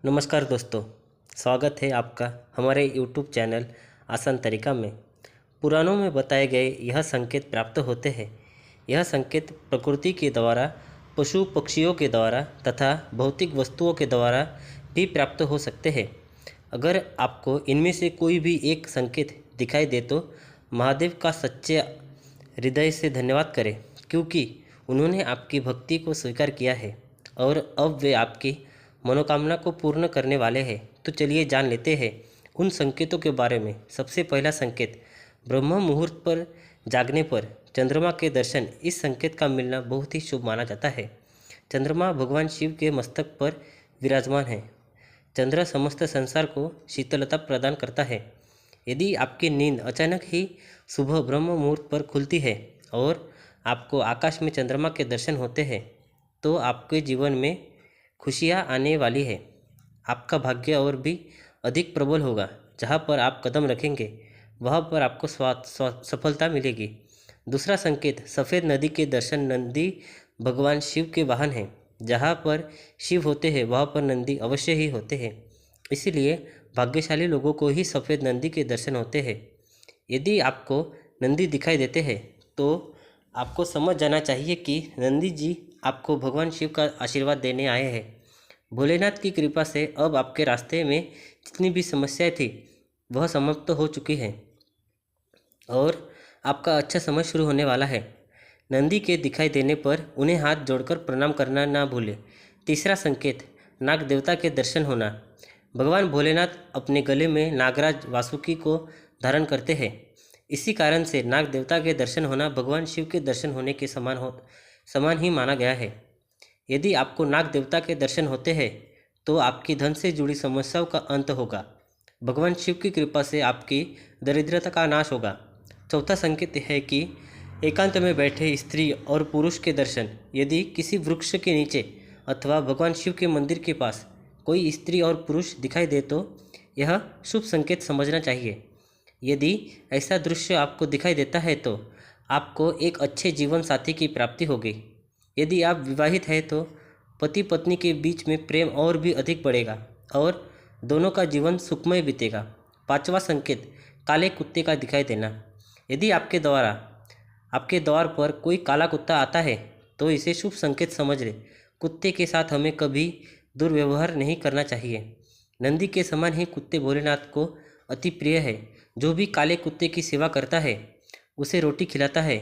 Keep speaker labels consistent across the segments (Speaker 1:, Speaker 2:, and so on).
Speaker 1: नमस्कार दोस्तों, स्वागत है आपका हमारे YouTube चैनल आसान तरीका में। पुराणों में बताए गए यह संकेत प्राप्त होते हैं। यह संकेत प्रकृति के द्वारा, पशु पक्षियों के द्वारा तथा भौतिक वस्तुओं के द्वारा भी प्राप्त हो सकते हैं। अगर आपको इनमें से कोई भी एक संकेत दिखाई दे तो महादेव का सच्चे हृदय से धन्यवाद करें, क्योंकि उन्होंने आपकी भक्ति को स्वीकार किया है और अब वे आपकी मनोकामना को पूर्ण करने वाले हैं। तो चलिए जान लेते हैं उन संकेतों के बारे में। सबसे पहला संकेत, ब्रह्म मुहूर्त पर जागने पर चंद्रमा के दर्शन। इस संकेत का मिलना बहुत ही शुभ माना जाता है। चंद्रमा भगवान शिव के मस्तक पर विराजमान है। चंद्र समस्त संसार को शीतलता प्रदान करता है। यदि आपकी नींद अचानक ही सुबह ब्रह्म मुहूर्त पर खुलती है और आपको आकाश में चंद्रमा के दर्शन होते हैं, तो आपके जीवन में खुशियाँ आने वाली है। आपका भाग्य और भी अधिक प्रबल होगा। जहाँ पर आप कदम रखेंगे वहाँ पर आपको सफलता मिलेगी। दूसरा संकेत, सफ़ेद नदी के दर्शन। नंदी भगवान शिव के वाहन हैं। जहाँ पर शिव होते हैं वहाँ पर नंदी अवश्य ही होते हैं। इसीलिए भाग्यशाली लोगों को ही सफ़ेद नंदी के दर्शन होते हैं। यदि आपको नंदी दिखाई देते हैं तो आपको समझ जाना चाहिए कि नंदी जी आपको भगवान शिव का आशीर्वाद देने आए हैं। भोलेनाथ की कृपा से अब आपके रास्ते में जितनी भी समस्याएं थी वह समाप्त हो चुकी हैं और आपका अच्छा समय शुरू होने वाला है। नंदी के दिखाई देने पर उन्हें हाथ जोड़कर प्रणाम करना ना भूलें। तीसरा संकेत, नाग देवता के दर्शन होना। भगवान भोलेनाथ अपने गले में नागराज वासुकी को धारण करते हैं। इसी कारण से नाग देवता के दर्शन होना भगवान शिव के दर्शन होने के समान ही माना गया है। यदि आपको नाग देवता के दर्शन होते हैं तो आपकी धन से जुड़ी समस्याओं का अंत होगा। भगवान शिव की कृपा से आपकी दरिद्रता का नाश होगा। चौथा संकेत है कि एकांत में बैठे स्त्री और पुरुष के दर्शन। यदि किसी वृक्ष के नीचे अथवा भगवान शिव के मंदिर के पास कोई स्त्री और पुरुष दिखाई दे तो यह शुभ संकेत समझना चाहिए। यदि ऐसा दृश्य आपको दिखाई देता है तो आपको एक अच्छे जीवन साथी की प्राप्ति होगी। यदि आप विवाहित हैं तो पति पत्नी के बीच में प्रेम और भी अधिक बढ़ेगा और दोनों का जीवन सुखमय बीतेगा। पांचवा संकेत, काले कुत्ते का दिखाई देना। यदि आपके द्वार पर कोई काला कुत्ता आता है तो इसे शुभ संकेत समझ लें। कुत्ते के साथ हमें कभी दुर्व्यवहार नहीं करना चाहिए। नंदी के समान ही कुत्ते भोलेनाथ को अति प्रिय है। जो भी काले कुत्ते की सेवा करता है, उसे रोटी खिलाता है,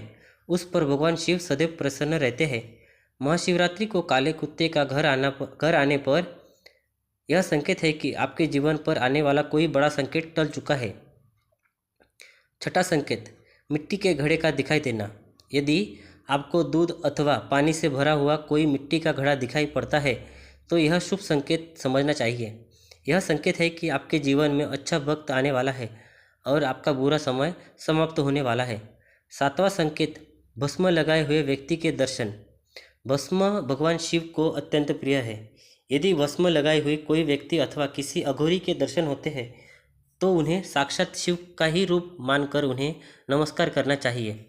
Speaker 1: उस पर भगवान शिव सदैव प्रसन्न रहते हैं। महाशिवरात्रि को काले कुत्ते का घर आने पर यह संकेत है कि आपके जीवन पर आने वाला कोई बड़ा संकट टल चुका है। छठा संकेत, मिट्टी के घड़े का दिखाई देना। यदि आपको दूध अथवा पानी से भरा हुआ कोई मिट्टी का घड़ा दिखाई पड़ता है तो यह शुभ संकेत समझना चाहिए। यह संकेत है कि आपके जीवन में अच्छा वक्त आने वाला है और आपका बुरा समय समाप्त होने वाला है। सातवां संकेत, भस्म लगाए हुए व्यक्ति के दर्शन। भस्म भगवान शिव को अत्यंत प्रिय है। यदि भस्म लगाए हुए कोई व्यक्ति अथवा किसी अघोरी के दर्शन होते हैं तो उन्हें साक्षात शिव का ही रूप मानकर उन्हें नमस्कार करना चाहिए।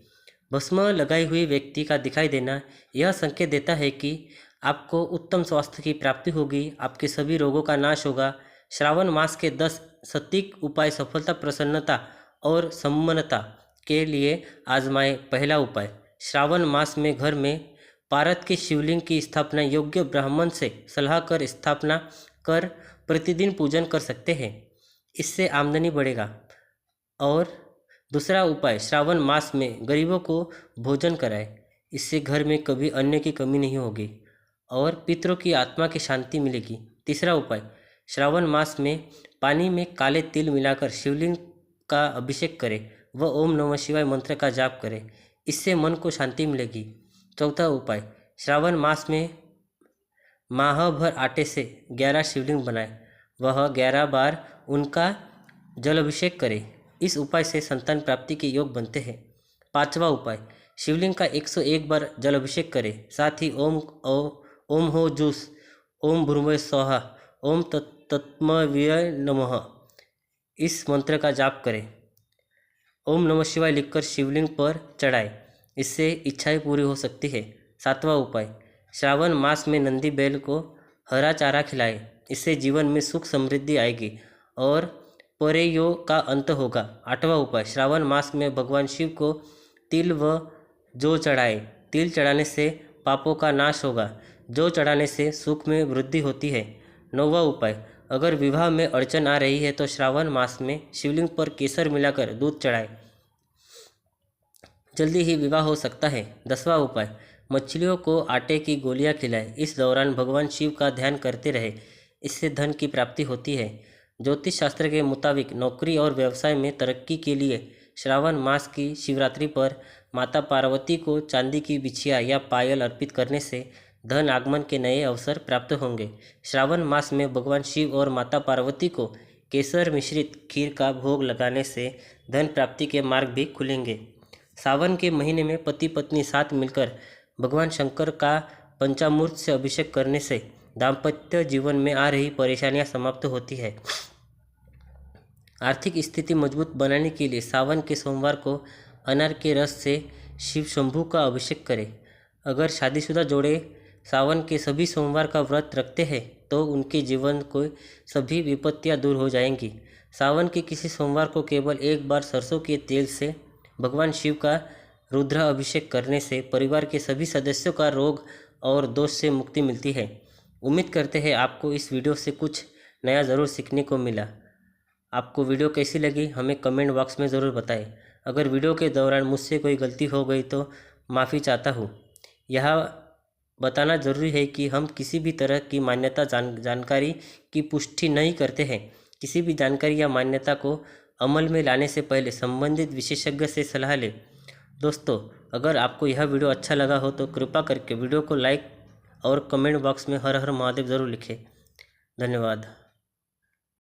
Speaker 1: भस्म लगाए हुए व्यक्ति का दिखाई देना यह संकेत देता है कि आपको उत्तम स्वास्थ्य की प्राप्ति होगी, आपके सभी रोगों का नाश होगा। श्रावण मास के 10 सटीक उपाय सफलता, प्रसन्नता और सम्मानता के लिए आजमाएं। पहला उपाय, श्रावण मास में घर में पारद के शिवलिंग की स्थापना योग्य ब्राह्मण से सलाह कर स्थापना कर प्रतिदिन पूजन कर सकते हैं। इससे आमदनी बढ़ेगा। और दूसरा उपाय, श्रावण मास में गरीबों को भोजन कराएं। इससे घर में कभी अन्न की कमी नहीं होगी और पितरों की आत्मा की शांति मिलेगी। तीसरा उपाय, श्रावण मास में पानी में काले तिल मिलाकर शिवलिंग का अभिषेक करें व ओम नमः शिवाय मंत्र का जाप करें। इससे मन को शांति मिलेगी। चौथा उपाय, श्रावण मास में माह भर आटे से 11 शिवलिंग बनाएं, वह 11 बार उनका जल अभिषेक करें। इस उपाय से संतान प्राप्ति के योग बनते हैं। पांचवा उपाय, शिवलिंग का 101 बार जल अभिषेक करें। साथ ही ओम हो जूस, ओम भ्रूमय स्वाहा, ओम तत्मव्यय नमः इस मंत्र का जाप करें। ओम नमः शिवाय लिखकर शिवलिंग पर चढ़ाएं। इससे इच्छाएं पूरी हो सकती है। सातवां उपाय, श्रावण मास में नंदी बैल को हरा चारा खिलाएं। इससे जीवन में सुख समृद्धि आएगी और परेयों का अंत होगा। 8वां उपाय, श्रावण मास में भगवान शिव को तिल व जौ चढ़ाए। तिल चढ़ाने से पापों का नाश होगा, जौ चढ़ाने से सुख में वृद्धि होती है। 9वां उपाय, अगर विवाह में अड़चन आ रही है तो श्रावण मास में शिवलिंग पर केसर मिलाकर दूध चढ़ाए, जल्दी ही विवाह हो सकता है। 10वां उपाय, मछलियों को आटे की गोलियां खिलाएं। इस दौरान भगवान शिव का ध्यान करते रहे, इससे धन की प्राप्ति होती है। ज्योतिष शास्त्र के मुताबिक नौकरी और व्यवसाय में तरक्की के लिए श्रावण मास की शिवरात्रि पर माता पार्वती को चांदी की बिछिया या पायल अर्पित करने से धन आगमन के नए अवसर प्राप्त होंगे। श्रावण मास में भगवान शिव और माता पार्वती को केसर मिश्रित खीर का भोग लगाने से धन प्राप्ति के मार्ग भी खुलेंगे। सावन के महीने में पति पत्नी साथ मिलकर भगवान शंकर का पंचामृत से अभिषेक करने से दाम्पत्य जीवन में आ रही परेशानियां समाप्त होती है। आर्थिक स्थिति मजबूत बनाने के लिए सावन के सोमवार को अनार के रस से शिव शंभू का अभिषेक करें। अगर शादीशुदा जोड़े सावन के सभी सोमवार का व्रत रखते हैं तो उनके जीवन को सभी विपत्तियां दूर हो जाएंगी। सावन के किसी सोमवार को केवल एक बार सरसों के तेल से भगवान शिव का रुद्र अभिषेक करने से परिवार के सभी सदस्यों का रोग और दोष से मुक्ति मिलती है। उम्मीद करते हैं आपको इस वीडियो से कुछ नया ज़रूर सीखने को मिला। आपको वीडियो कैसी लगी हमें कमेंट बॉक्स में ज़रूर बताएं। अगर वीडियो के दौरान मुझसे कोई गलती हो गई तो माफ़ी चाहता हूँ। यह बताना ज़रूरी है कि हम किसी भी तरह की मान्यता जानकारी की पुष्टि नहीं करते हैं। किसी भी जानकारी या मान्यता को अमल में लाने से पहले संबंधित विशेषज्ञ से सलाह लें। दोस्तों, अगर आपको यह वीडियो अच्छा लगा हो तो कृपा करके वीडियो को लाइक और कमेंट बॉक्स में हर हर महादेव ज़रूर लिखें। धन्यवाद।